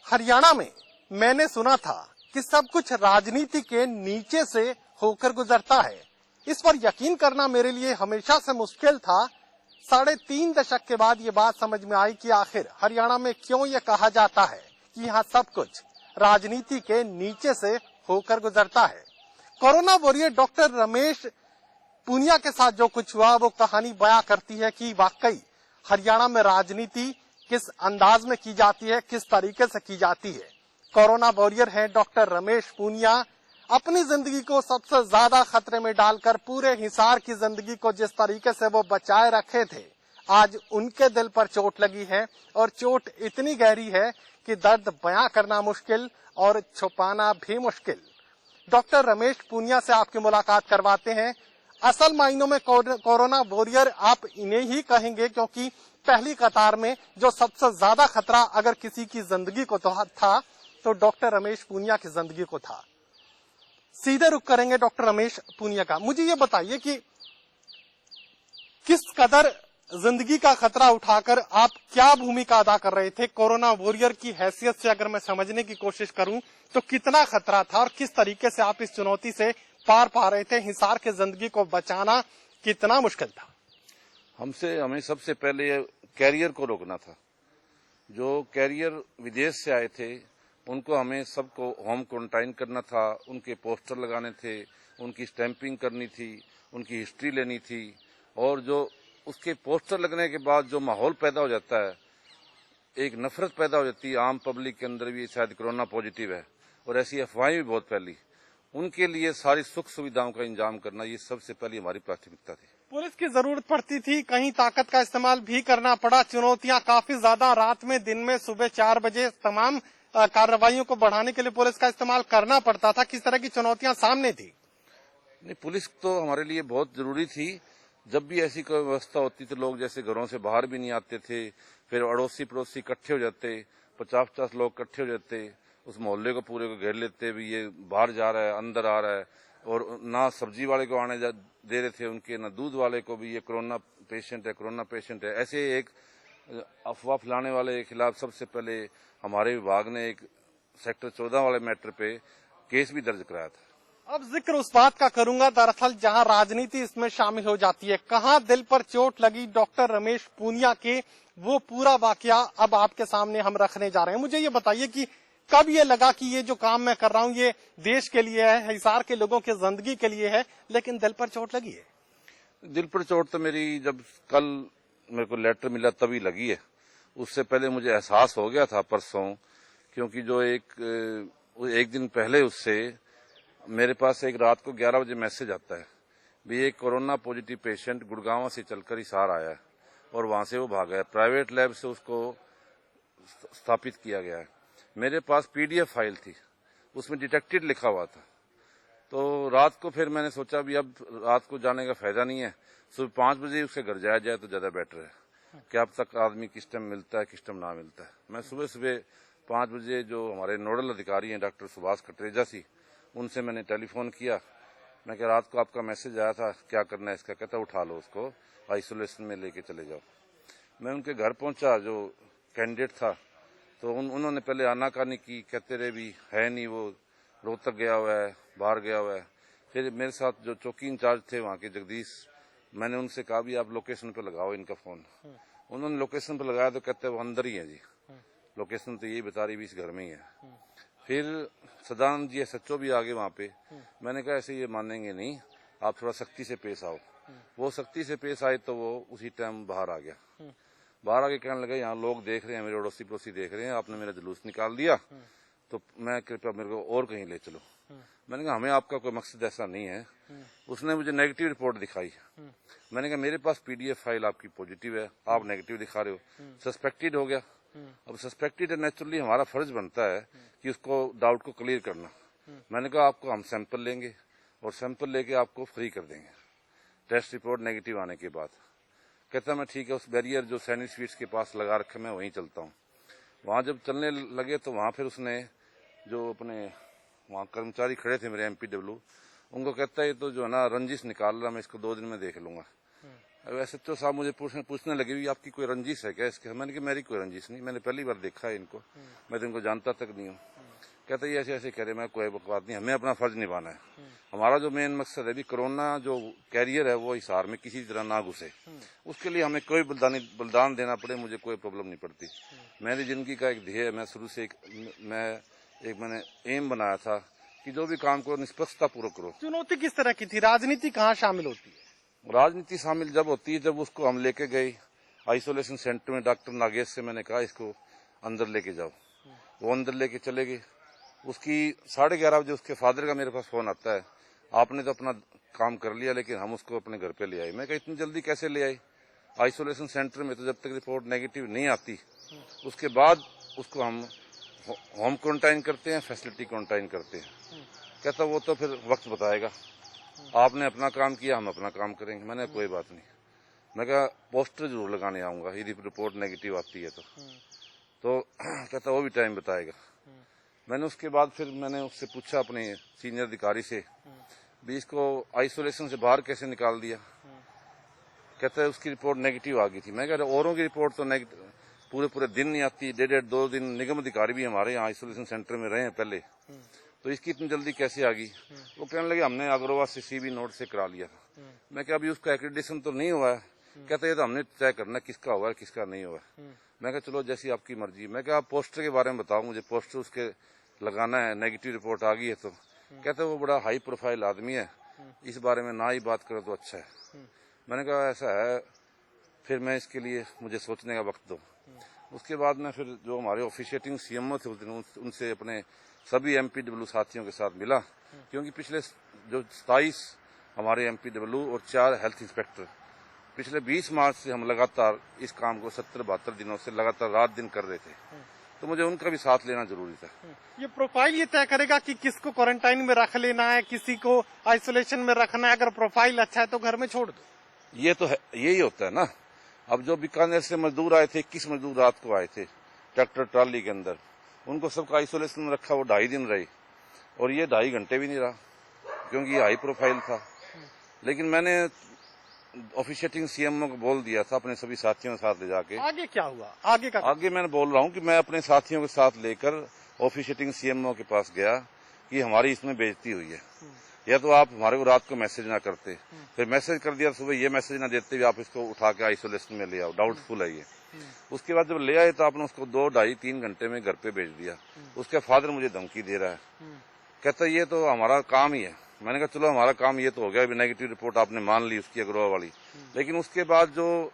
हरियाणा में मैंने सुना था कि सब कुछ राजनीति के नीचे से होकर गुजरता है। इस पर यकीन करना मेरे लिए हमेशा से मुश्किल था। 3.5 दशक के बाद ये बात समझ में आई कि आखिर हरियाणा में क्यों ये कहा जाता है कि यहाँ सब कुछ राजनीति के नीचे से होकर गुजरता है। Corona warrior doctor Ramesh Punia के साथ जो कुछ हुआ वो कहानी बयां करती है कि वाकई हरियाणा में राजनीति किस अंदाज में की जाती है, किस तरीके से की जाती है। कोरोना वॉरियर हैं डॉक्टर रमेश पूनिया, अपनी जिंदगी को सबसे ज्यादा खतरे में डालकर पूरे हिसार की जिंदगी को जिस तरीके से वो बचाए रखे थे, आज उनके दिल पर चोट लगी है और चोट इतनी गहरी है कि दर्द बयां करना मुश्किल और छुपाना भी मुश्किल। डॉक्टर रमेश पूनिया से आपकी मुलाकात करवाते हैं। असल मायनों में कोरोना वॉरियर आप इन्हें ही कहेंगे क्योंकि पहली कतार में जो सबसे ज्यादा खतरा अगर किसी की जिंदगी को था तो डॉक्टर रमेश पूनिया की जिंदगी को था। सीधे रुख करेंगे डॉक्टर रमेश पूनिया का। मुझे ये बताइए कि किस कदर जिंदगी का खतरा उठाकर आप क्या भूमिका अदा कर रहे थे कोरोना वॉरियर की हैसियत से अगर मैं समझने की कोशिश करूं तो कितना खतरा था और किस तरीके से आप इस चुनौती से पार पा रहे थे। हिसार के जिंदगी को बचाना कितना मुश्किल था? हमें सबसे पहले कैरियर को रोकना था। जो कैरियर विदेश से आए थे उनको हमें सबको होम क्वारंटाइन करना था, उनके पोस्टर लगाने थे, उनकी स्टैंपिंग करनी थी, उनकी हिस्ट्री लेनी थी। और जो उसके पोस्टर लगने के बाद जो माहौल पैदा हो जाता है, एक नफरत पैदा हो जाती है आम पब्लिक के अंदर भी शायद कोरोना पॉजिटिव है और ऐसी अफवाहें भी बहुत फैली। उनके लिए सारी सुख सुविधाओं का इंतजाम करना ये सबसे पहले हमारी प्राथमिकता थी। पुलिस की जरूरत पड़ती थी, कहीं ताकत का इस्तेमाल भी करना पड़ा। चुनौतियां काफी ज्यादा, रात में दिन में सुबह 4 बजे तमाम कार्रवाइयों को बढ़ाने के लिए पुलिस का इस्तेमाल करना पड़ता था। किस तरह की चुनौतियां सामने थी? नहीं, पुलिस तो हमारे लिए बहुत जरूरी थी। जब भी ऐसी कोई व्यवस्था होती तो लोग जैसे घरों से बाहर भी नहीं आते थे, फिर अड़ोसी पड़ोसी इकट्ठे हो जाते, 50-50 लोग इकट्ठे हो जाते, उस मोहल्ले को पूरे को घेर लेते भी ये बाहर जा रहा है, अंदर आ रहा है। और ना सब्जी वाले को आने दे रहे थे उनके, ना दूध वाले को भी ये कोरोना पेशेंट है, कोरोना पेशेंट है। ऐसे एक अफवाह फैलाने वाले के खिलाफ सबसे पहले हमारे विभाग ने एक सेक्टर 14 वाले मैटर पे केस भी दर्ज कराया था। अब जिक्र उस बात का करूंगा दरअसल जहां राजनीति इसमें शामिल हो जाती है। कहां दिल पर चोट लगी डॉक्टर रमेश पूनिया के, वो पूरा वाकया अब आपके सामने हम रखने जा रहे हैं। मुझे ये बताइए कि कब ये लगा कि ये जो काम मैं कर रहा हूं ये देश के लिए है, हिसार के लोगों की जिंदगी के लिए है, लेकिन दिल पर चोट लगी है? दिल पर चोट तो मेरी जब कल मेरे को लेटर मिला तभी लगी है। उससे पहले मुझे एहसास हो गया था परसों, क्योंकि जो एक दिन पहले उससे मेरे पास एक रात को 11 बजे मैसेज आता है भी एक कोरोना पॉजिटिव पेशेंट गुड़गांव से चलकर हिसार आया है और वहां से वो भागा है। प्राइवेट लैब से उसको स्थापित किया गया है। मेरे पास पीडीएफ फाइल थी, उसमें डिटेक्टेड लिखा हुआ था। तो रात को फिर मैंने सोचा भी अब रात को जाने का फायदा नहीं है, सुबह 5 बजे उसके घर जाया जाए तो ज्यादा बेटर है। क्या अब तक आदमी किस टाइम मिलता है किस टाइम ना मिलता है। मैं सुबह 5 बजे जो हमारे नोडल अधिकारी हैं डॉक्टर सुभाष कटरेजा जी, उनसे मैंने टेलीफोन किया। मैं कहा रात को आपका मैसेज आया था, क्या करना है इसका? कहता उठा लो उसको, आइसोलेशन में लेके चले जाओ। मैं उनके घर पहुंचा, जो कैंडिडेट था, तो उन्होंने पहले आनाकानी की, कहते रहे भी है नहीं, वो रोहतक गया हुआ है, बाहर गया हुआ है। फिर मेरे साथ जो चौकी इंचार्ज थे वहाँ के जगदीश, मैंने उनसे कहा भी आप लोकेशन पे लगाओ इनका फोन। उन्होंने लोकेशन पे लगाया तो कहते वो अंदर ही है जी, लोकेशन तो यही बता रही भी इस घर में ही है। फिर सदानंद जी SHO भी आ गए वहाँ पे। मैंने कहा ऐसे ये मानेंगे नहीं, आप थोड़ा सख्ती से पेश आओ। वो सख्ती से पेश आए तो वो उसी टाइम बाहर आ गया। बाहर आके कहने लगा यहाँ लोग देख रहे हैं, मेरे अड़ोसी पड़ोसी देख रहे हैं, आपने मेरा जुलूस निकाल दिया, तो मैं कृपया मेरे को और कहीं ले चलो। मैंने कहा हमें आपका कोई मकसद ऐसा नहीं है। उसने मुझे नेगेटिव रिपोर्ट दिखाई। मैंने कहा मेरे पास पीडीएफ फाइल आपकी पॉजिटिव है, आप नेगेटिव दिखा रहे हो, सस्पेक्टेड हो गया। अब सस्पेक्टेड है, नेचुरली हमारा फर्ज बनता है कि उसको डाउट को क्लियर करना। मैंने कहा आपको हम सैंपल लेंगे और सैंपल लेके आपको फ्री कर देंगे टेस्ट रिपोर्ट नेगेटिव आने के बाद। कहता मैं ठीक है, उस बैरियर जो सैनिक स्वीट्स के पास लगा रखे मैं वहीं चलता हूँ। वहाँ जब चलने लगे तो वहाँ फिर उसने जो अपने वहाँ कर्मचारी खड़े थे मेरे MPW, उनको कहता है ये तो जो है ना रंजिश निकाल रहा, मैं इसको 2 दिन में देख लूंगा। वैसे तो साहब मुझे पूछने लगे भी आपकी कोई रंजिश है क्या इसके। मैंने कहा मेरी कोई रंजिश नहीं, मैंने पहली बार देखा है इनको, मैं तो इनको जानता तक नहीं हूँ। कहते ये ऐसे ऐसे कह रहे, मैं कोई बात नहीं, हमें अपना फर्ज निभाना है। हमारा जो मेन मकसद है भी कोरोना जो कैरियर है वो हिसार में किसी तरह ना घुसे, उसके लिए हमें कोई बलिदान देना पड़े, मुझे कोई प्रॉब्लम नहीं पड़ती। मेरी जिंदगी का एक ध्येय, मैं शुरू से मैंने एम बनाया था कि जो भी काम करो निष्पक्षता पूर्वक करो। चुनौती किस तरह की थी? राजनीति कहाँ शामिल होती है? राजनीति शामिल जब होती है, जब उसको हम लेके गए आइसोलेशन सेंटर में, डॉक्टर नागेश से मैंने कहा इसको अंदर लेके जाओ, वो अंदर लेके चले गए। उसकी 11:30 बजे उसके फादर का मेरे पास फोन आता है, आपने तो अपना काम कर लिया लेकिन हम उसको अपने घर पे ले आए। मैं कहा इतनी जल्दी कैसे ले आए? आइसोलेशन सेंटर में तो जब तक रिपोर्ट नेगेटिव नहीं आती उसके बाद उसको हम होम क्वारंटाइन करते हैं, फैसिलिटी क्वारंटाइन करते हैं। कहता वो तो फिर वक्त बताएगा, आपने अपना काम किया, हम अपना काम करेंगे। मैंने कोई बात नहीं, मैं कहा पोस्टर जरूर लगाने आऊंगा यदि रिपोर्ट नेगेटिव आती है तो कहता वो भी टाइम बताएगा। मैंने उसके बाद फिर मैंने उससे पूछा अपने सीनियर अधिकारी से भी इसको आइसोलेशन से बाहर कैसे निकाल दिया। कहता है उसकी रिपोर्ट नेगेटिव आ गई थी। मैं कह रहा औरों की रिपोर्ट तो नेगेटिव पूरे दिन नहीं आती, 1.5-2 दिन निगम अधिकारी भी हमारे यहाँ आइसोलेशन सेंटर में रहे हैं पहले, तो इसकी इतनी जल्दी कैसे आ गई? वो कहने लगे हमने अग्रवाल से सीबी नोट से करा लिया था। मैं क्या अभी उसका एक्रेडिटेशन तो नहीं हुआ है? कहते ये तो हमने तय करना किसका हुआ है किसका नहीं हुआ है। मैं कहा चलो जैसी आपकी मर्जी। मैं क्या आप पोस्टर के बारे में बताओ मुझे, पोस्टर उसके लगाना है, नेगेटिव रिपोर्ट आ गई है तो। कहते वो बड़ा हाई प्रोफाइल आदमी है, इस बारे में ना ही बात करो तो अच्छा है। मैंने कहा ऐसा है, फिर मैं इसके लिए मुझे सोचने का वक्त दो। उसके बाद मैं फिर जो हमारे ऑफिशिएटिंग सीएमओ थे उस दिन उनसे अपने सभी एमपीडब्ल्यू साथियों के साथ मिला, क्योंकि पिछले जो 27 हमारे एमपीडब्ल्यू और 4 हेल्थ इंस्पेक्टर पिछले 20 मार्च से हम लगातार इस काम को 70-72 दिनों से लगातार रात दिन कर रहे थे, तो मुझे उनका भी साथ लेना जरूरी था। ये प्रोफाइल ये तय करेगा कि किसको क्वारंटाइन में रख लेना है, किसी को आइसोलेशन में रखना है। अगर प्रोफाइल अच्छा है तो घर में छोड़ दो। ये तो है, यही होता है ना। अब जो बीकानेर से मजदूर आए थे, 21 मजदूर रात को आए थे ट्रैक्टर ट्राली के अंदर, उनको सबका आइसोलेशन में रखा, वो 2.5 दिन रहे और ये 2.5 घंटे भी नहीं रहा क्योंकि ये हाई प्रोफाइल था। लेकिन मैंने ऑफिशिएटिंग सीएमओ को बोल दिया था अपने सभी साथियों के साथ ले जाके। आगे क्या हुआ? आगे मैंने बोल रहा हूँ कि मैं अपने साथियों के साथ लेकर ऑफिशिएटिंग सीएमओ के पास गया कि हमारी इसमें बेइज्जती हुई है, या तो आप हमारे को रात को मैसेज ना करते, फिर मैसेज कर दिया सुबह ये मैसेज ना देते भी आप इसको उठा के आइसोलेशन में ले आओ, डाउटफुल है ये। उसके बाद जब ले आए तो आपने उसको 2-2.5-3 घंटे में घर पे भेज दिया। उसके फादर मुझे धमकी दे रहा है, कहता ये तो हमारा काम ही है। मैंने कहा चलो हमारा काम ये तो हो गया, अभी नेगेटिव रिपोर्ट आपने मान ली उसकी अग्रवाल वाली, लेकिन उसके बाद जो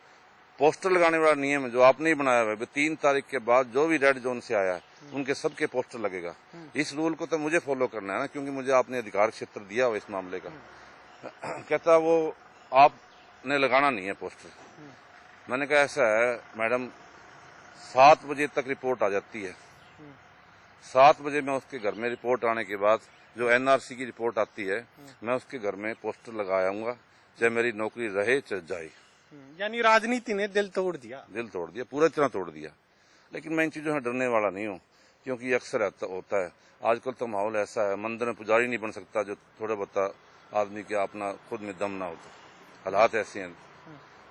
पोस्टर लगाने वाला नियम है जो आपने ही बनाया हुआ है, 3 तारीख के बाद जो भी रेड जोन से आया है उनके सबके पोस्टर लगेगा। इस रूल को तो मुझे फॉलो करना है ना, क्योंकि मुझे आपने अधिकार क्षेत्र दिया हुआ इस मामले का। कहता वो आपने लगाना नहीं है पोस्टर। मैंने कहा ऐसा है मैडम, 7 बजे तक रिपोर्ट आ जाती है, 7 बजे मैं उसके घर में रिपोर्ट आने के बाद जो एनआरसी की रिपोर्ट आती है मैं उसके घर में पोस्टर लगाऊंगा, चाहे मेरी नौकरी रहे चाहे जाए। यानी राजनीति ने दिल तोड़ दिया, पूरा तरह तोड़ दिया। लेकिन मैं इन चीजों से डरने वाला नहीं हूँ, क्योंकि अक्सर होता है। आजकल तो माहौल ऐसा है, मंदिर में पुजारी नहीं बन सकता जो थोड़ा बहुत आदमी के अपना खुद में दम ना हो, तो हालात ऐसे हैं।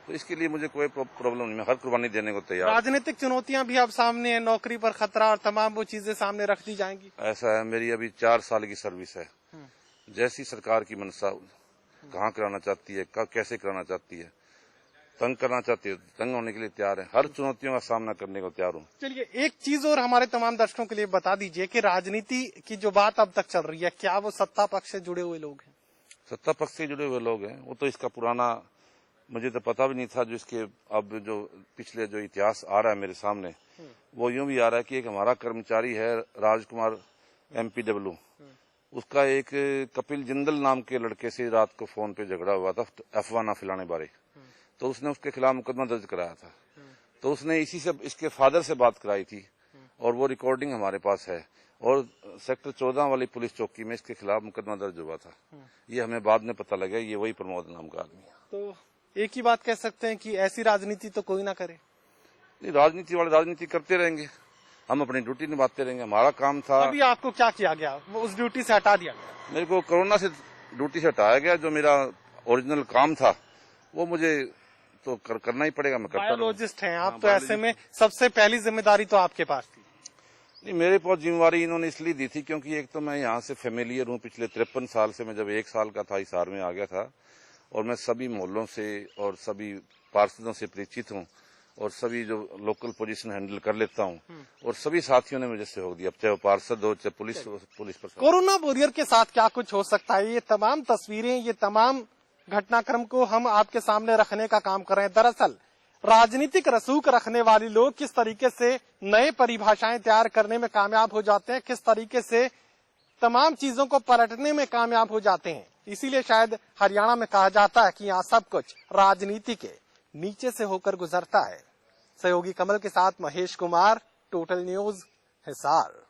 तो इसके लिए मुझे कोई प्रॉब्लम नहीं, मैं हर कुर्बानी देने को तैयार। राजनीतिक चुनौतियां भी अब सामने है, नौकरी पर खतरा और तमाम वो चीजें सामने रख दी जाएंगी। ऐसा है, मेरी अभी 4 साल की सर्विस है। जैसी सरकार की मनसा कहाँ कराना चाहती है, कैसे कराना चाहती है, तंग करना चाहती है, तंग होने के लिए तैयार है, हर चुनौतियों का सामना करने को तैयार हूँ। चलिए एक चीज और हमारे तमाम दर्शकों के लिए बता दीजिए कि राजनीति की जो बात अब तक चल रही है, क्या वो सत्ता पक्ष से जुड़े हुए लोग हैं? सत्ता पक्ष से जुड़े हुए लोग हैं, वो तो इसका पुराना मुझे तो पता भी नहीं था। जो इसके अब जो पिछले जो इतिहास आ रहा है मेरे सामने, वो यूं भी आ रहा है कि एक हमारा कर्मचारी है राजकुमार एमपीडब्ल्यू, उसका एक कपिल जिंदल नाम के लड़के से रात को फोन पे झगड़ा हुआ था अफवाह न फैलाने बारे, तो उसने उसके खिलाफ मुकदमा दर्ज कराया था। तो उसने इसी से इसके फादर से बात कराई थी और वो रिकॉर्डिंग हमारे पास है, और सेक्टर 14 वाली पुलिस चौकी में इसके खिलाफ मुकदमा दर्ज हुआ था। ये हमें बाद में पता लगा ये वही प्रमोद नाम का आदमी है। तो एक ही बात कह सकते हैं कि ऐसी राजनीति तो कोई ना करे। नहीं, राजनीति वाले राजनीति करते रहेंगे, हम अपनी ड्यूटी निभाते रहेंगे। हमारा काम था। अभी आपको क्या किया गया? वो उस ड्यूटी से हटा दिया गया? मेरे को कोरोना से ड्यूटी से हटाया गया। जो मेरा ओरिजिनल काम था वो मुझे तो करना ही पड़ेगा, मैं करता रहूंगा। बायोलॉजिस्ट हैं आप, तो ऐसे में सबसे पहली जिम्मेदारी तो आपके पास थी। नहीं, मेरे पास जिम्मेवारी इन्होंने इसलिए दी थी क्योंकि एक तो मैं यहाँ से फेमिलियर हूँ, पिछले 53 साल से। मैं जब 1 साल का था हिसार में आ गया था, और मैं सभी मोहल्लों से और सभी पार्षदों से परिचित हूँ, और सभी जो लोकल पोजीशन हैंडल कर लेता हूँ, और सभी साथियों ने मुझे सहयोग दिया, चाहे वो पार्षद हो, चाहे पुलिस प्रशासन। कोरोना वॉरियर के साथ क्या कुछ हो सकता है, ये तमाम तस्वीरें, ये तमाम घटनाक्रम को हम आपके सामने रखने का काम कर रहे हैं। दरअसल राजनीतिक रसूख रखने वाले लोग किस तरीके से नए परिभाषाएं तैयार करने में कामयाब हो जाते हैं, किस तरीके से तमाम चीजों को पलटने में कामयाब हो जाते हैं। इसीलिए शायद हरियाणा में कहा जाता है कि यहाँ सब कुछ राजनीति के नीचे से होकर गुजरता है। सहयोगी कमल के साथ महेश कुमार, टोटल न्यूज, हिसार।